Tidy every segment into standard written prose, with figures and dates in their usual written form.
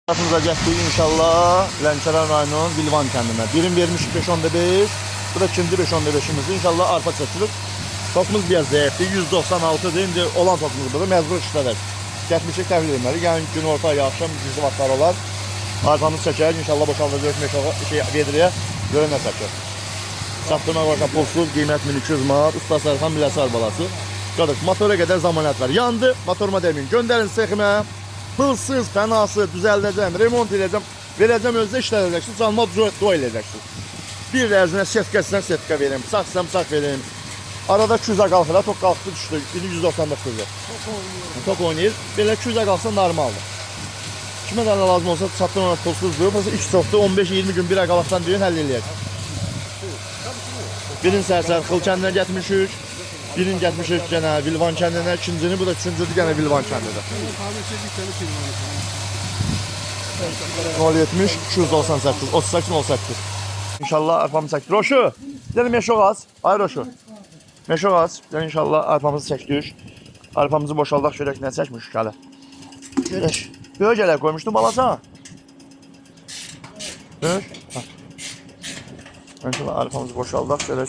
Tarafımıza getdik inşallah Lənkəran rayonunun Vilvan kəndinə. Birin vermişik 5.5, bu da ikinci 5.5'imizdir. İnşallah arpa çəkilir. Tokumuz biraz zəifdir, 196'dır. İndi olan tokumuz budur, məcbur işlədik. Getmişik təhvil edilməli. Yəni gün orta axşam gizli vaxtlar olar. Arpamız çəkərik, inşallah boşaldacaq vedriyə görə nə çəkir. Çatdırma başa pulsuz, qiymət 1200 manat, usta Sərxan Biləsar balası. Qadıq, motora qədər zamanət var. Yandı, motoruma demin, göndərin seximə. Pılsız, fənası, düzəldəcəm, remont edəcəm, verəcəm özdə işlədəcəksiniz, canıma dua edəcəksiniz. Bir rəzinə setkəsindən setka verim, saxsam saq verim. Arada 200'ə qalxır, tok qalxdı düşdü, 199'dur. Tok oynayır, belə 200'ə qalxsa normaldır. Kimə də lazım olsa çatdırma pulsuzdur, pulsuz 2 çoxdur, 15-20 gün bir ay qalaqdan deyin, həll eləyək. Birin Sərsər Xıl kəndinə getmişik. Birini getmişik gene Vilvan kəndinə, ikincini bu da üçüncüdür gene Vilvan kəndinə. 070 298 38 08. İnşallah arpamızı çəkdik. Roşu, dedim meşok az. Ay Roşu. Meşok az. Yani inşallah arpamızı çəkdik. Arpamızı boşaldaq görək nə çəkmişik hələ. Görək. Böyük koymuşdum balasa. Böyük. İnşallah arpamızı boşaldaq görək.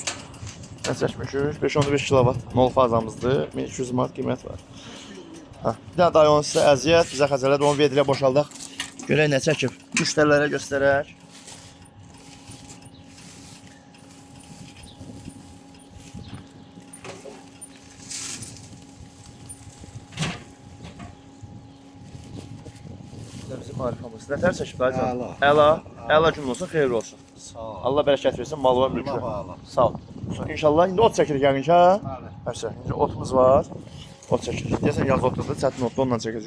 Ne çəkmişik? 5.5 kW 0 fazamızdır. 1200 manat qiymət var. Bir daha dayı onu sizə əziyyət, bizə xəzərlədir, onu vedriyə boşaldaq. Görək nə çəkib. Müştərilərə göstərək. Bizim arifamız. Nətər çəkib dayıcan? Əla gün olsun, xeyirli olsun. Sağ ol. Allah bərəkət versin, mal var, mülkü. Sağ ol. İnşallah indi ot çəkirik yəqin ki, hə? Həmişə. İndi otumuz var. Ot çəkirik. Deyəsən yaz otudur, çətin otdur, ondan çəkəcək.